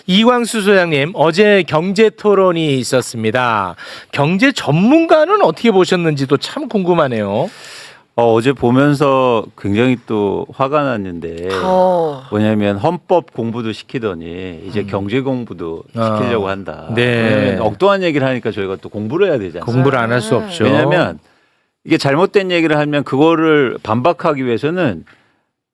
이광수 소장님, 어제 경제 토론이 있었습니다. 경제 전문가는 어떻게 보셨는지도 참 궁금하네요. 어제 보면서 굉장히 또 화가 났는데 뭐냐면 헌법 공부도 시키더니 이제 경제 공부도 시키려고 한다. 네. 왜냐면 엉뚱한 얘기를 하니까 저희가 또 공부를 해야 되잖아요. 공부를 안 할 수 없죠. 왜냐하면 이게 잘못된 얘기를 하면 그거를 반박하기 위해서는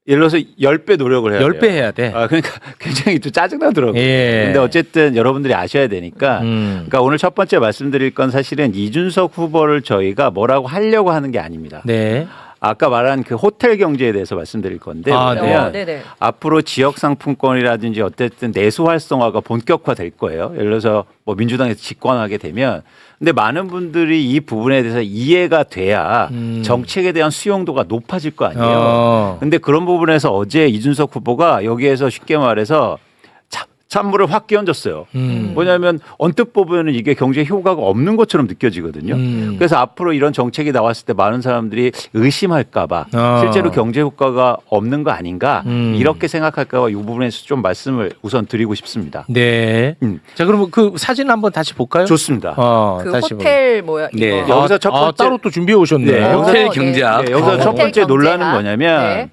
예를 들어서 10배 노력을 해야 돼요. 10배 해야 돼. 그러니까 굉장히 또 짜증나더라고요. 예. 근데 어쨌든 여러분들이 아셔야 되니까 그러니까 오늘 첫 번째 말씀드릴 건 사실은 이준석 후보를 저희가 뭐라고 하려고 하는 게 아닙니다. 네. 아까 말한 그 호텔 경제에 대해서 말씀드릴 건데 뭐냐면 앞으로 지역 상품권이라든지 어쨌든 내수 활성화가 본격화될 거예요. 예를 들어서 뭐 민주당에서 집권하게 되면 근데 많은 분들이 이 부분에 대해서 이해가 돼야 정책에 대한 수용도가 높아질 거 아니에요. 근데 그런 부분에서 어제 이준석 후보가 여기에서 쉽게 말해서 찬물을 확 끼얹었어요. 뭐냐면 언뜻 보면 이게 경제 효과가 없는 것처럼 느껴지거든요. 그래서 앞으로 이런 정책이 나왔을 때 많은 사람들이 의심할까 봐 실제로 경제 효과가 없는 거 아닌가 이렇게 생각할까 봐 이 부분에서 좀 말씀을 우선 드리고 싶습니다. 네. 자, 그러면 그 사진 한번 다시 볼까요? 좋습니다. 그 다시 호텔 뭐야? 네. 이거. 여기서 첫 번째 따로 또 준비해 오셨네. 네. 호텔 경제학. 네, 여기서 첫 번째 호텔 논란은 경제학. 뭐냐면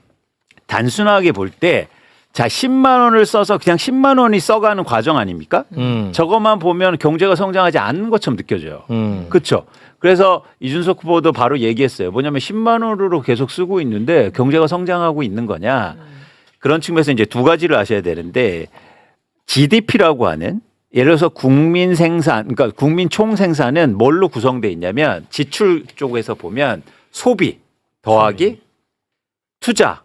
단순하게 볼 때 자 10만 원을 써서 그냥 10만 원이 써가는 과정 아닙니까? 저것만 보면 경제가 성장하지 않는 것처럼 느껴져요. 그렇죠. 그래서 이준석 후보도 바로 얘기했어요. 뭐냐면 10만 원으로 계속 쓰고 있는데 경제가 성장하고 있는 거냐. 그런 측면에서 이제 두 가지를 아셔야 되는데 GDP라고 하는 예를 들어서 국민 생산, 그러니까 국민 총 생산은 뭘로 구성되어 있냐면 지출 쪽에서 보면 소비 더하기 투자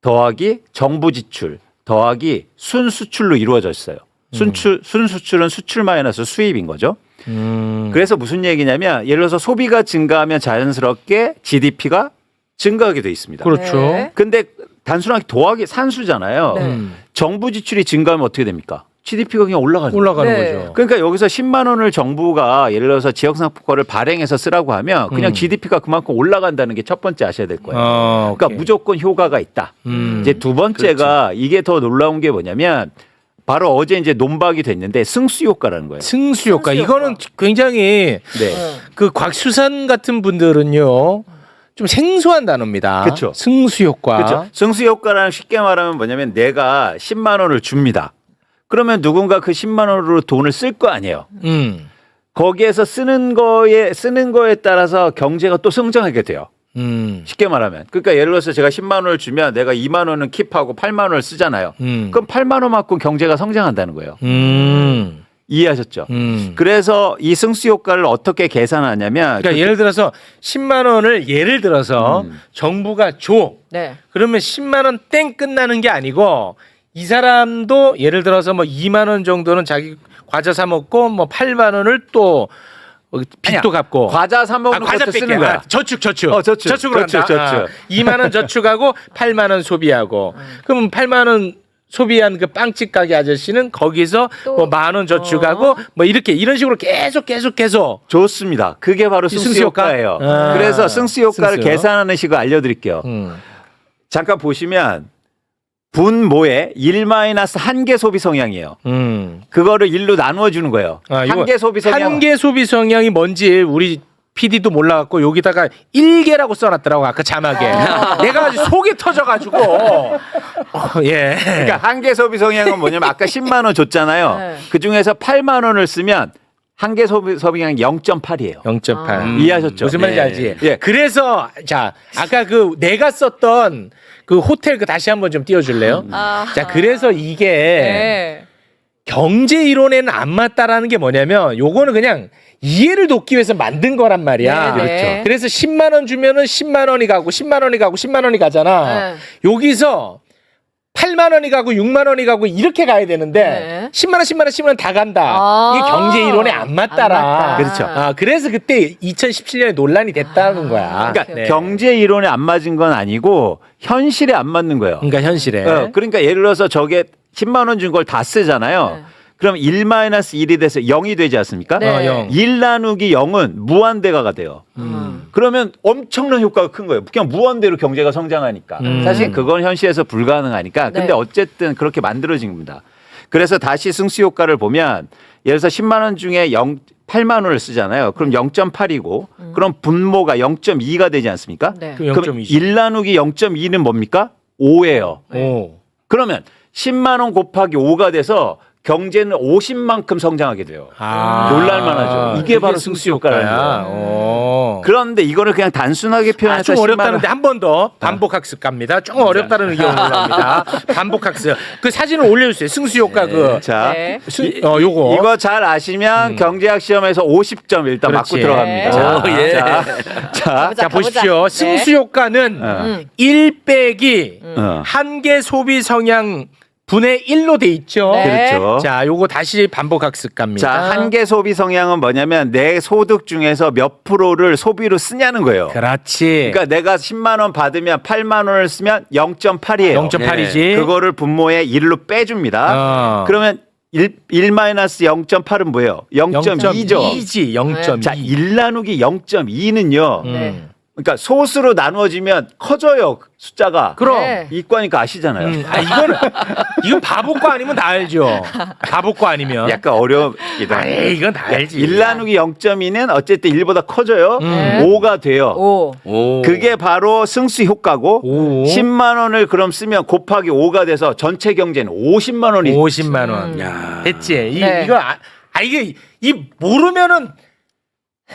더하기 정부 지출 더하기 순수출로 이루어져 있어요. 순수출은 수출 마이너스 수입인 거죠. 그래서 무슨 얘기냐면 예를 들어서 소비가 증가하면 자연스럽게 GDP가 증가하게 돼 있습니다. 그렇죠. 네. 근데 단순하게 더하기 산수잖아요. 네. 정부 지출이 증가하면 어떻게 됩니까? GDP가 그냥 올라가는 거예요. 올라가는 네. 거죠. 그러니까 여기서 10만 원을 정부가 예를 들어서 지역상품권을 발행해서 쓰라고 하면 그냥 GDP가 그만큼 올라간다는 게 첫 번째 아셔야 될 거예요. 그러니까 오케이. 무조건 효과가 있다. 이제 두 번째가 이게 더 놀라운 게 뭐냐면 바로 어제 이제 논박이 됐는데 승수 효과라는 거예요. 승수 효과. 승수 이거는 효과. 굉장히 네. 그 곽수산 같은 분들은요. 좀 생소한 단어입니다. 그쵸. 승수 효과. 그렇죠. 승수 효과라는 쉽게 말하면 뭐냐면 내가 10만 원을 줍니다. 그러면 누군가 그 10만 원으로 돈을 쓸 거 아니에요. 거기에서 쓰는 거에 따라서 경제가 또 성장하게 돼요. 쉽게 말하면. 그러니까 예를 들어서 제가 10만 원을 주면 내가 2만 원은 킵하고 8만 원을 쓰잖아요. 그럼 8만 원만큼 경제가 성장한다는 거예요. 이해하셨죠? 그래서 이 승수 효과를 어떻게 계산하냐면 그러니까 예를 들어서 10만 원을 예를 들어서 정부가 줘. 네. 그러면 10만 원 땡 끝나는 게 아니고 이 사람도 예를 들어서 뭐 2만 원 정도는 자기 과자 사 먹고 뭐 8만 원을 또 빚도 갚고 과자 사 먹는 과자 것도 뺄게. 쓰는 거야. 저축. 저축. 저축으로 한다. 2만 원 저축하고 8만 원 소비하고. 그럼 8만 원 소비한 그 빵집 가게 아저씨는 거기서 또, 뭐 1만 원 저축하고 뭐 이렇게 이런 식으로 계속 좋습니다. 그게 바로 승수 승수 효과? 효과예요. 아, 그래서 승수 효과를 승수. 계산하는 식을 알려드릴게요. 잠깐 보시면 분모에 1-1개 소비 성향이에요. 그거를 1로 나누어 주는 거예요. 한 개 소비 성향. 한개 소비 성향이 뭔지 우리 PD도 몰라갖고 여기다가 1개라고 써놨더라고 아까 자막에. 내가 아주 속이 터져가지고. 예. 그러니까 한 개 소비 성향은 뭐냐면 아까 10만 원 줬잖아요. 네. 그 중에서 8만 원을 쓰면 한 개 소비 성향 0.8이에요. 0.8. 이해하셨죠? 무슨 말인지 네. 알지? 예. 그래서 자 아까 그 내가 썼던 그 호텔 그 다시 한번 좀 띄워줄래요? 자 그래서 이게 네. 경제 이론에는 안 맞다라는 게 뭐냐면 요거는 그냥 이해를 돕기 위해서 만든 거란 말이야. 네, 네. 그래서 10만 원 주면은 10만 원이 가고 10만 원이 가고 10만 원이 가잖아. 네. 여기서 8만 원이 가고 6만 원이 가고 이렇게 가야 되는데 네. 10만 원 10만 원 10만 원 다 간다. 이게 경제 이론에 안 맞다라. 안 맞다. 그렇죠. 그래서 그때 2017년에 논란이 됐다는 거야. 그러니까 네. 경제 이론에 안 맞은 건 아니고 현실에 안 맞는 거예요. 그러니까 현실에. 그러니까 예를 들어서 저게 10만 원 준 걸 다 쓰잖아요. 네. 그럼 1-1이 돼서 0이 되지 않습니까? 네. 0. 1 나누기 0은 무한대가가 돼요. 그러면 엄청난 효과가 큰 거예요. 그냥 무한대로 경제가 성장하니까. 사실 그건 현실에서 불가능하니까. 근데 네. 어쨌든 그렇게 만들어진 겁니다. 그래서 다시 승수 효과를 보면 예를 들어서 10만 원 중에 8만 원을 쓰잖아요. 그럼 0.8이고 그럼 분모가 0.2가 되지 않습니까? 네. 그럼 그럼 0.2죠. 1 나누기 0.2는 뭡니까? 5예요. 오. 그러면 10만 원 곱하기 5가 돼서 경제는 50만큼 성장하게 돼요. 놀랄만하죠. 이게 바로 승수 효과라는 거예요. 그런데 이거를 그냥 단순하게 표현해서 좀 10만 원 어렵다는데 한 번 더 반복 학습 갑니다. 좀 어렵다는 의견 올라옵니다. 반복 학습. 그 사진을 올려주세요. 승수 효과 그. 자, 네. 요거. 이거 잘 아시면 경제학 시험에서 50점 일단 그렇지. 맞고 들어갑니다. 네. 자, 자, 가보자. 보십시오. 네. 승수 효과는 1 빼기 한계 소비 성향 분의 1로 돼 있죠. 네. 그렇죠. 자, 요거 다시 반복 학습 갑니다. 자, 한계 소비 성향은 뭐냐면 내 소득 중에서 몇 프로를 소비로 쓰냐는 거예요. 그렇지. 그러니까 내가 10만 원 받으면 8만 원을 쓰면 0.8이에요. 0.8이지. 그거를 분모에 1로 빼줍니다. 그러면 1 마이너스 0.8은 뭐예요? 0.2죠. 0.2지. 0.2. 자, 1 나누기 0.2는요. 네. 그러니까 소수로 나누어지면 커져요. 숫자가. 그럼. 네. 이과니까 아시잖아요. 이건 바보과 아니면 다 알죠. 바보과 아니면. 약간 어렵기도 해요. 이건 다 알지. 1 나누기 0.2는 어쨌든 1보다 커져요. 5가 돼요. 오. 그게 바로 승수 효과고 오. 10만 원을 그럼 쓰면 곱하기 5가 돼서 전체 경제는 50만 원이 50만 원. 됐지. 네. 이거 이게 모르면은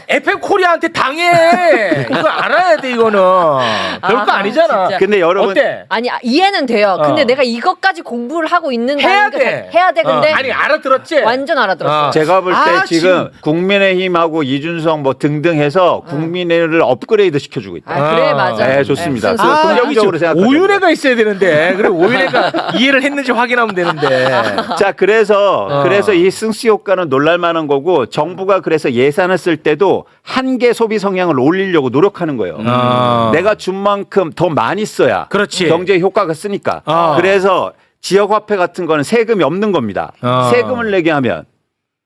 FM 코리아한테 당해. 이거 알아야 돼 이거는. 별거 아하, 아니잖아. 진짜. 근데 여러분 어때? 아니 이해는 돼요. 근데 내가 이것까지 공부를 하고 있는가 해야 돼. 해야 돼. 근데 아니 알아들었지. 완전 알아들었어. 제가 볼 때 아, 지금 국민의힘하고 이준석 뭐 등등 해서 국민의힘을 업그레이드 시켜주고 있다. 아, 그래 맞아. 네, 좋습니다. 네, 그 승수. 긍정적으로 생각하죠. 오윤회가 있어야 되는데. 그래 오윤회가 이해를 했는지 확인하면 되는데. 자, 그래서 이 승수 효과는 놀랄만한 거고 정부가 그래서 예산을 쓸 때도 한계 소비 성향을 올리려고 노력하는 거예요. 내가 준 만큼 더 많이 써야 그렇지. 경제 효과가 쓰니까. 그래서 지역 화폐 같은 거는 세금이 없는 겁니다. 세금을 내게 하면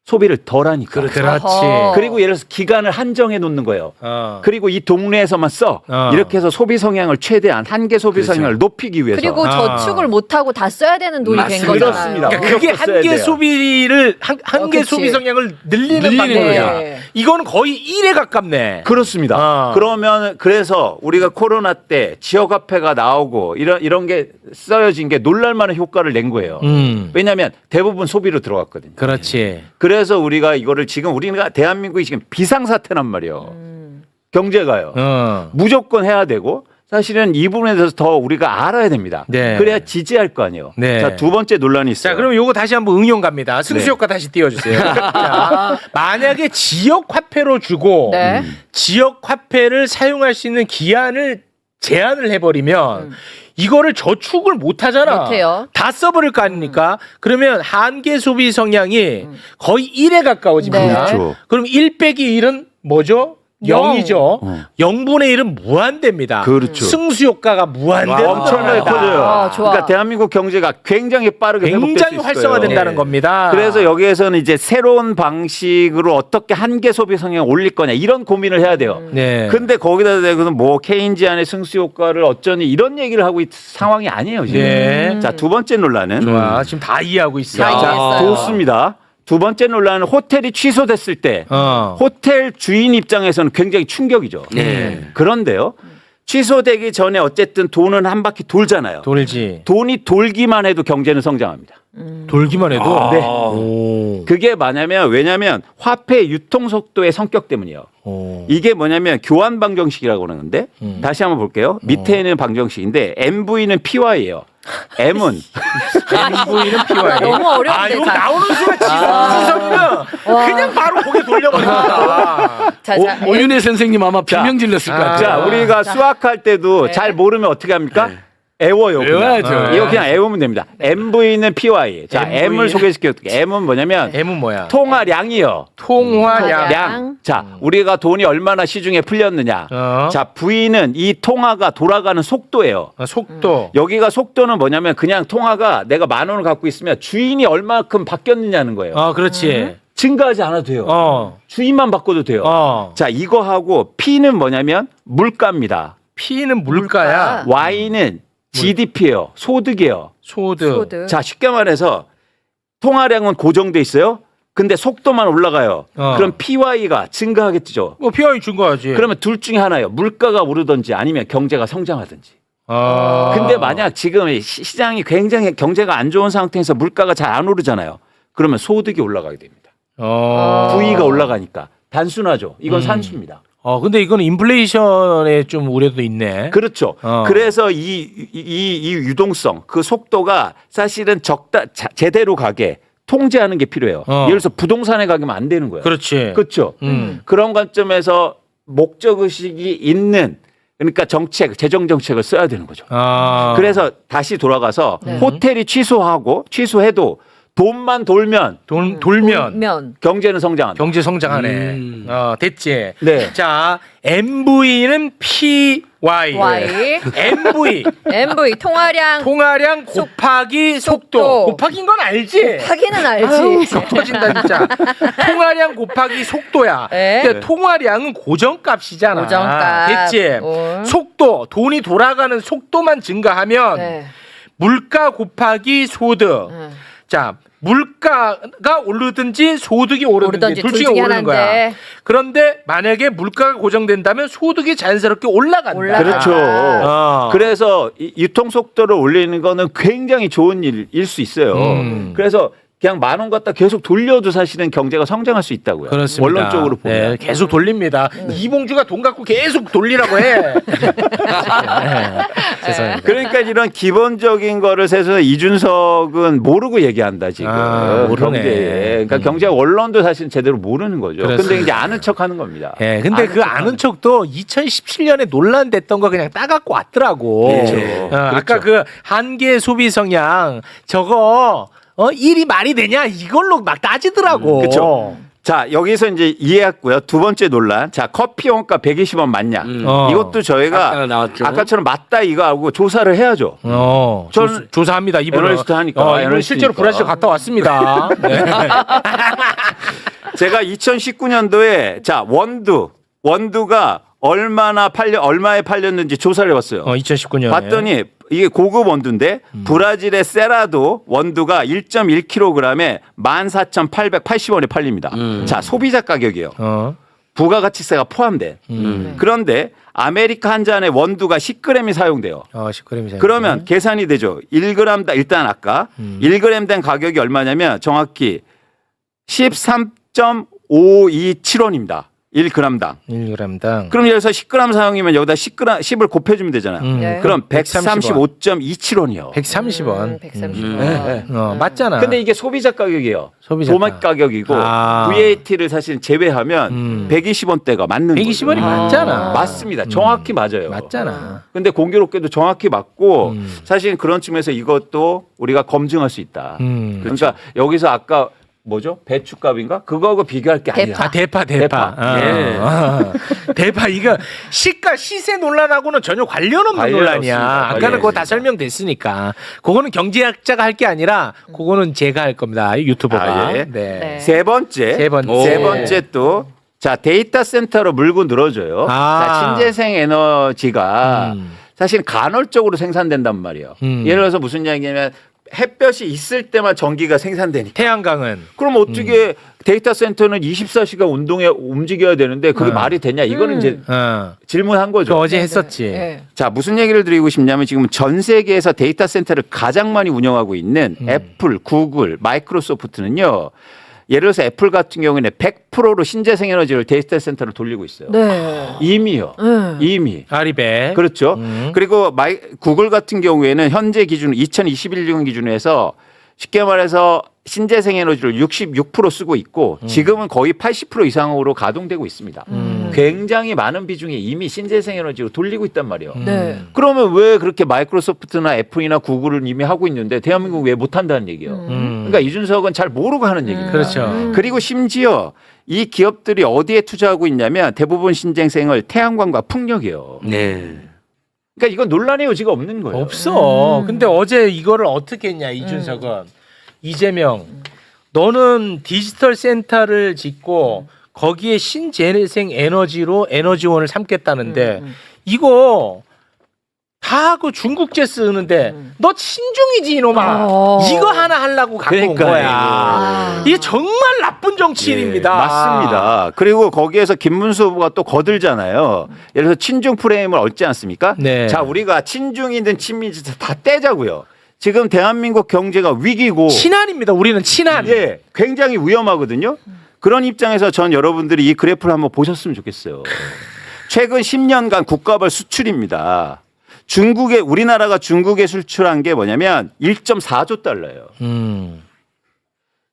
소비를 덜 하니까. 그렇지. 어허. 그리고 예를 들어서 기간을 한정해 놓는 거예요. 그리고 이 동네에서만 써. 이렇게 해서 소비 성향을 최대한 한계 소비 성향을 높이기 위해서. 그리고 저축을 못 하고 다 써야 되는 돈이 된 거잖아요. 그렇습니다. 그러니까 그게 무조건 써야 한계 돼요. 소비를 한계 그치. 소비 성향을 늘리는 방법이야. 거예요. 이거는 거의 1에 가깝네. 그렇습니다. 그러면 그래서 우리가 코로나 때 지역 화폐가 나오고 이런 게 써여진 게 놀랄만한 효과를 낸 거예요. 왜냐하면 대부분 소비로 들어갔거든요. 그렇지. 그래서 우리가 이거를 지금 우리가 대한민국이 지금 비상사태란 말이에요. 경제가요. 무조건 해야 되고 사실은 이 부분에 대해서 더 우리가 알아야 됩니다. 네. 그래야 지지할 거 아니에요. 네. 자, 두 번째 논란이 있어요. 자, 그럼 요거 다시 한번 응용 갑니다. 승수 네. 효과 다시 띄워주세요. 자, 만약에 지역 화폐로 주고 네. 지역 화폐를 사용할 수 있는 기한을 제한을 해버리면 이거를 저축을 못 하잖아. 못해요. 다 써버릴 거 아닙니까? 그러면 한계 소비 성향이 거의 1에 가까워집니다. 네. 그렇죠. 그럼 1 빼기 1은 뭐죠? 0이죠. 0분의 1은 무한대입니다. 그렇죠. 승수 효과가 무한대로 엄청나게 들어간다. 커져요. 좋아. 그러니까 대한민국 경제가 굉장히 빠르게 회복될 수 굉장히 있어요. 활성화된다는 겁니다. 그래서 여기에서는 이제 새로운 방식으로 어떻게 한계 소비 성향을 올릴 거냐 이런 고민을 해야 돼요. 네. 근데 거기다 대고서 뭐 케인지안의 승수 효과를 어쩌니 이런 얘기를 하고 있는 상황이 아니에요. 지금. 네. 자, 두 번째 논란은 좋아. 지금 다 이해하고 있어. 다 자, 이해했어요. 좋습니다. 두 번째 논란은 호텔이 취소됐을 때 호텔 주인 입장에서는 굉장히 충격이죠. 그런데요. 취소되기 전에 어쨌든 돈은 한 바퀴 돌잖아요. 돌지. 돈이 돌기만 해도 경제는 성장합니다. 돌기만 해도. 네. 오. 그게 왜냐면 화폐 유통 속도의 성격 때문이에요. 오. 이게 뭐냐면 교환 방정식이라고 그러는데 다시 한번 볼게요. 밑에 있는 방정식인데 MV는 PY예요. M은 MV는 PY. 너무 어려운데, 아, 이거 자. 나오는 순간 지성이는 그냥 바로 고개 돌려버린다. 자, 자, 오윤혜 선생님 아마 비명 질렀을 것 같아요. 자, 우리가 수학할 때도 네. 잘 모르면 어떻게 합니까? 애워요. 그냥. 외워야죠. 이거 그냥 애우면 됩니다. MV는 PY. 자, MV. M을 소개시켜줄게요. M은 뭐냐면 M은 뭐야? 통화량이요. 통화량. 량. 자, 우리가 돈이 얼마나 시중에 풀렸느냐. 자, V는 이 통화가 돌아가는 속도예요. 속도. 여기가 속도는 뭐냐면 그냥 통화가 내가 10,000원을 갖고 있으면 주인이 얼마큼 바뀌었느냐는 거예요. 그렇지. 증가하지 않아도 돼요. 주인만 바꿔도 돼요. 자, 이거 하고 P는 뭐냐면 물가입니다. P는 물가야. Y는 GDP예요. 소득이에요. 소득. 소득. 자, 쉽게 말해서 통화량은 고정돼 있어요. 근데 속도만 올라가요. 그럼 PY가 증가하겠죠. 뭐 PI 증가하지. 그러면 둘 중에 하나예요. 물가가 오르든지 아니면 경제가 성장하든지. 근데 만약 지금 시장이 굉장히 경제가 안 좋은 상태에서 물가가 잘 안 오르잖아요. 그러면 소득이 올라가게 됩니다. 부위가 올라가니까 단순하죠. 이건 산수입니다. 근데 이건 인플레이션에 좀 우려도 있네. 그렇죠. 그래서 이 유동성, 그 속도가 사실은 제대로 가게 통제하는 게 필요해요. 예를 들어서 부동산에 가면 안 되는 거예요. 그렇지. 그렇죠. 그런 관점에서 목적 의식이 있는 그러니까 재정 정책을 써야 되는 거죠. 그래서 다시 돌아가서 호텔이 취소해도 돈만 돌면 경제는 성장한다. 경제 성장하네. 됐지. 네. 자, MV는 PY. MV 통화량 곱하기 속도. 곱하기인 건 알지? 곱하기는 알지. 속 터진다 진짜. 통화량 곱하기 속도야. 근데 통화량은 고정값이잖아. 고정값. 됐지? 속도, 돈이 돌아가는 속도만 증가하면 물가 곱하기 소득. 자, 물가가 오르든지 소득이 오르든지 둘 중에 오르는 거야. 그런데 만약에 물가가 고정된다면 소득이 자연스럽게 올라간다. 그렇죠. 그래서 유통 속도를 올리는 거는 굉장히 좋은 일일 수 있어요. 그래서 그냥 10,000원 갖다 계속 돌려도 사실은 경제가 성장할 수 있다고요. 그렇습니다. 원론적으로 보면. 네, 계속 돌립니다. 이봉주가 돈 갖고 계속 돌리라고 해. 죄송합니다. 그러니까 이런 기본적인 거를 세서 이준석은 모르고 얘기한다 지금. 모르네. 경제에. 그러니까 경제 원론도 사실 제대로 모르는 거죠. 그렇습니다. 근데 이제 아는 척하는 겁니다. 네, 근데 그 아는 척도 2017년에 논란됐던 거 그냥 따갖고 왔더라고. 그렇죠. 아까 그 한계 소비 성향 저거 일이 말이 되냐 이걸로 막 따지더라고. 그렇죠. 자, 여기서 이제 이해했고요. 두 번째 논란. 자, 커피 원가 120원 맞냐? 이것도 저희가 아까처럼 맞다 이거 하고 조사를 해야죠. 저는 조사합니다. 이분은 애널리스트 하니까. 이분 애널리스트니까. 실제로 브라질 갔다 왔습니다. 네. 제가 2019년도에 자, 원두가 얼마에 팔렸는지 조사를 해봤어요. 2019년에 봤더니 이게 고급 원두인데 브라질의 세라도 원두가 1.1kg에 14,880원에 팔립니다. 자, 소비자 가격이에요. 부가가치세가 포함돼. 그런데 아메리카 한 잔에 원두가 10g이 사용돼요. 10g 그러면 계산이 되죠. 1g당 일단 아까 1g당 가격이 얼마냐면 정확히 13.527원입니다. 1g당. 1g당. 그럼 예를 들어서 10g 사용이면 여기다 10을 곱해주면 되잖아요. 그럼 135.27원이요. 130원. 130원. 맞잖아. 근데 이게 소비자 가격이에요. 소비자 가격이고 VAT를 사실 제외하면 120원대가 맞는 거예요. 120원이 맞잖아. 맞습니다. 정확히 맞아요. 맞잖아. 근데 공교롭게도 정확히 맞고 사실 그런 측면에서 이것도 우리가 검증할 수 있다. 그러니까 여기서 아까 뭐죠? 배추값인가? 그거하고 비교할 게 아니라. 대파. 대파 이거 시가 시세 논란하고는 전혀 관련 없는 논란이야. 아까는 그거 다 설명됐으니까. 그거는 경제학자가 할 게 아니라 그거는 제가 할 겁니다. 유튜버가. 예. 네. 세 번째 또 자, 데이터 센터로 물고 늘어져요. 자, 신재생 에너지가 사실 간헐적으로 생산된단 말이에요. 예를 들어서 무슨 이야기냐면 햇볕이 있을 때만 전기가 생산되니까. 태양광은. 그럼 어떻게 데이터 센터는 24시간 움직여야 되는데 그게 말이 되냐? 이거는 이제 질문한 거죠. 어제 했었지. 자, 무슨 얘기를 드리고 싶냐면 지금 전 세계에서 데이터 센터를 가장 많이 운영하고 있는 애플, 구글, 마이크로소프트는요. 예를 들어서 애플 같은 경우에는 100%로 신재생 에너지를 데이터 센터를 돌리고 있어요. 이미요. 이미. 아리백. 그렇죠. 그리고 구글 같은 경우에는 현재 기준 2021년 기준으로 해서 쉽게 말해서 신재생 에너지를 66% 쓰고 있고 지금은 거의 80% 이상으로 가동되고 있습니다. 굉장히 많은 비중이 이미 신재생 에너지로 돌리고 있단 말이에요. 그러면 왜 그렇게 마이크로소프트나 애플이나 구글은 이미 하고 있는데 대한민국 왜 못한다는 얘기예요. 그러니까 이준석은 잘 모르고 하는 얘기입니다. 그렇죠. 그리고 심지어 이 기업들이 어디에 투자하고 있냐면 대부분 신재생을 태양광과 풍력이에요. 네. 그러니까 이건 논란의 여지가 없는 거예요. 없어. 근데 어제 이거를 어떻게 했냐 이준석은. 이재명, 너는 디지털 센터를 짓고 거기에 신재생 에너지로 에너지원을 삼겠다는데 이거 다 그 중국제 쓰는데 너 친중이지 이놈아. 이거 하나 하려고 갖고 온 그러니까요. 거야. 이게 정말 나쁜 정치인입니다. 맞습니다. 그리고 거기에서 김문수 후보가 또 거들잖아요. 예를 들어서 친중 프레임을 얻지 않습니까? 네. 자, 우리가 친중이든 친미든 다 떼자고요. 지금 대한민국 경제가 위기고 친한입니다. 우리는 친한. 예, 굉장히 위험하거든요. 그런 입장에서 전 여러분들이 이 그래프를 한번 보셨으면 좋겠어요. 최근 10년간 국가별 수출입니다. 우리나라가 중국에 수출한 게 뭐냐면 1.4조 달러예요.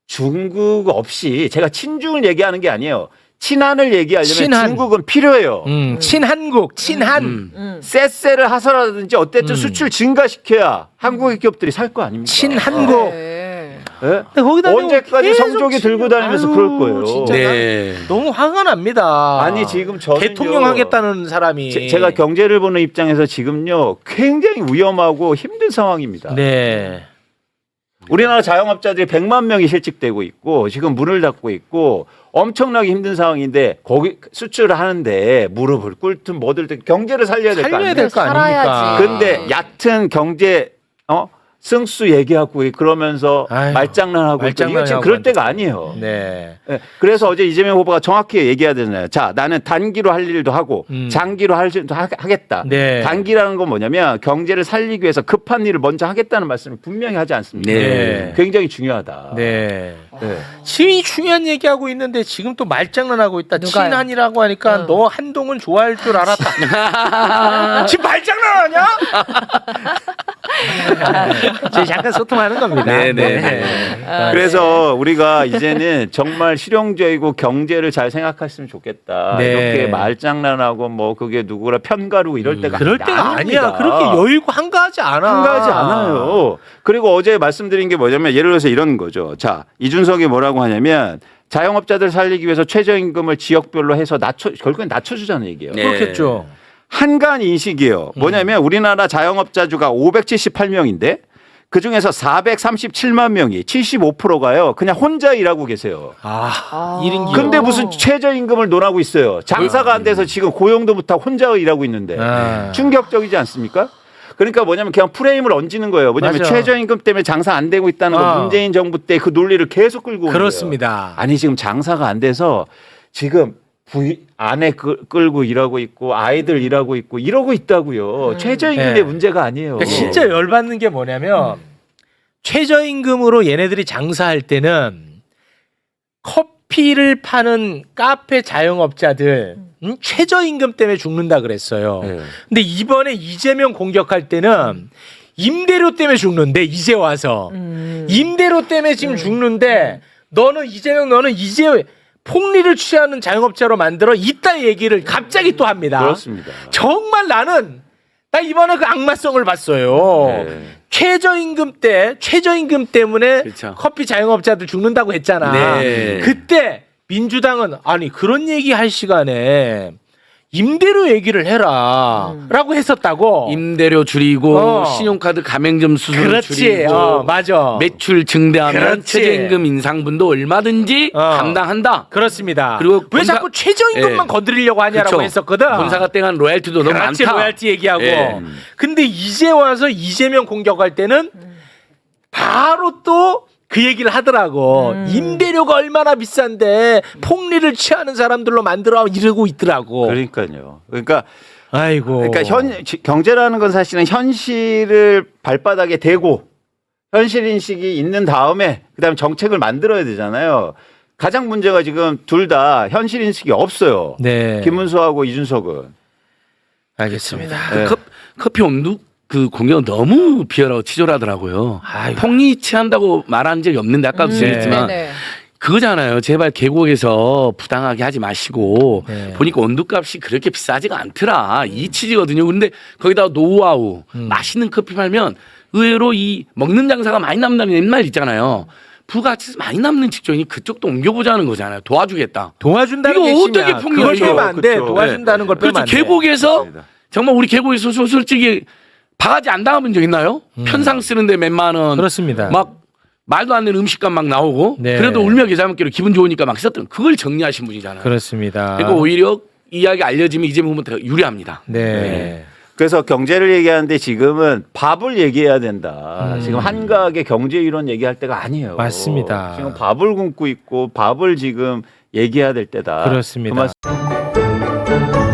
중국 없이 제가 친중을 얘기하는 게 아니에요. 친한을 얘기하려면 친한. 중국은 필요해요. 친한국, 친한. 쎄쎄를 하서라든지 어쨌든 수출 증가시켜야 한국의 기업들이 살 거 아닙니까? 친한국. 예? 근데 거기다 언제까지 계속 성조기 들고 다니면서 아유, 그럴 거예요. 진짜 네. 너무 화가 납니다. 아니 지금 저는 대통령 하겠다는 사람이 제가 경제를 보는 입장에서 지금요 굉장히 위험하고 힘든 상황입니다. 네. 우리나라 자영업자들이 100만 명이 실직되고 있고 지금 문을 닫고 있고 엄청나게 힘든 상황인데 거기 수출을 하는데 무릎을 꿇든 뭐들 경제를 살려야 될 거 살려야 아닙니까? 될 거 아닙니까? 살아야지. 근데 얕은 경제 승수 얘기하고 그러면서 아유, 말장난하고 있고 이거 지금 그럴 때가 아니에요. 네. 예, 그래서 어제 이재명 후보가 정확히 얘기해야 되잖아요. 자, 나는 단기로 할 일도 하고 장기로 할 일도 하겠다. 네. 단기라는 건 뭐냐면 경제를 살리기 위해서 급한 일을 먼저 하겠다는 말씀을 분명히 하지 않습니까? 네. 굉장히 중요하다. 네. 네. 지금 중요한 얘기하고 있는데 지금 또 말장난하고 있다. 누가요? 친한이라고 하니까 너 한동훈 좋아할 줄 알았다. 지금 말장난하냐? 저희 잠깐 소통하는 겁니다. 네. 그래서 우리가 이제는 정말 실용적이고 경제를 잘 생각했으면 좋겠다. 네. 이렇게 말장난하고 뭐 그게 누구라 편가르고 이럴 때가 그럴 때가 아닙니다. 아니야. 그렇게 여유고 한가하지 않아. 한가하지 않아요. 그리고 어제 말씀드린 게 뭐냐면 예를 들어서 이런 거죠. 자, 이준석이 뭐라고 하냐면 자영업자들 살리기 위해서 최저임금을 지역별로 해서 결국엔 낮춰주자는 얘기예요. 네. 그렇겠죠. 한간 인식이에요. 뭐냐면 우리나라 자영업자주가 578명인데 그중에서 437만 명이 75%가요. 그냥 혼자 일하고 계세요. 아, 1인 기업. 근데 무슨 최저임금을 논하고 있어요. 장사가 안 돼서 지금 고용도 못하고 혼자 일하고 있는데 아. 충격적이지 않습니까? 그러니까 뭐냐면 그냥 프레임을 얹는 거예요. 뭐냐면 맞아. 최저임금 때문에 장사 안 되고 있다는 거 문재인 정부 때 그 논리를 계속 끌고 온 거예요. 그렇습니다. 아니 지금 장사가 안 돼서 지금 아내 끌고 일하고 있고 아이들 일하고 있고 이러고 있다고요. 최저임금의 네. 문제가 아니에요. 그러니까 진짜 열받는 게 뭐냐면 최저임금으로 얘네들이 장사할 때는 커피를 파는 카페 자영업자들 최저임금 때문에 죽는다 그랬어요. 네. 근데 이번에 이재명 공격할 때는 임대료 때문에 죽는데 이제 와서 임대료 때문에 지금 죽는데 너는 이제 폭리를 취하는 자영업자로 만들어 이따 얘기를 갑자기 또 합니다. 그렇습니다. 정말 나 이번에 그 악마성을 봤어요. 네. 최저임금 때문에 그렇죠. 커피 자영업자들 죽는다고 했잖아. 네. 그때 민주당은 아니 그런 얘기 할 시간에 임대료 얘기를 해라라고 했었다고. 임대료 줄이고 어. 신용카드 가맹점 수수료 그렇지. 줄이고 맞아. 매출 증대하면 그렇지. 최저임금 인상분도 얼마든지 감당한다. 그렇습니다. 그리고 왜 본사- 자꾸 최저임금만 예. 건드리려고 하냐라고 그렇죠. 했었거든. 본사가 떼간 로얄티도 너무 그렇지, 많다. 로얄티 얘기하고. 예. 근데 이제 와서 이재명 공격할 때는 바로 또 그 얘기를 하더라고. 임대료가 얼마나 비싼데 폭리를 취하는 사람들로 만들어 이러고 있더라고. 그러니까요. 그러니까 아이고. 경제라는 건 사실은 현실을 발바닥에 대고 현실 인식이 있는 다음에 그다음에 정책을 만들어야 되잖아요. 가장 문제가 지금 둘 다 현실 인식이 없어요. 네. 김문수하고 이준석은. 알겠습니다. 네. 커피 온도 그 공격은 너무 비열하고 치졸하더라고요. 아이고. 폭리 취한다고 말한 적이 없는데 아까도 얘기했지만 네네. 그거잖아요. 제발 계곡에서 부당하게 하지 마시고 네. 보니까 온도값이 그렇게 비싸지가 않더라. 이 취지거든요. 근데 거기다가 노하우 맛있는 커피 팔면 의외로 이 먹는 장사가 많이 남다는 옛말 있잖아요. 부가치 많이 남는 직종이 그쪽도 옮겨보자는 거잖아요. 도와주겠다. 도와준다는 이거 게 어떻게 핵심이야. 폭리야, 그걸 이거. 빼면 안 돼. 그렇죠. 도와준다는 걸 빼면 그렇죠. 안 돼. 계곡에서 맞습니다. 정말 우리 계곡에서 솔직히 바가지 안 당해본 적 있나요? 편상 쓰는데 몇만 원. 그렇습니다. 막 말도 안 되는 음식값 막 나오고 네. 그래도 울며 겨자 먹기로 기분 좋으니까 막 썼던 그걸 정리하신 분이잖아요. 그렇습니다. 그리고 오히려 이야기 알려지면 이재명 후보한테 유리합니다. 네. 그래서 경제를 얘기하는데 지금은 밥을 얘기해야 된다. 지금 한가하게 경제 이론 얘기할 때가 아니에요. 맞습니다. 지금 밥을 굶고 있고 밥을 지금 얘기해야 될 때다. 그렇습니다. 그 말씀...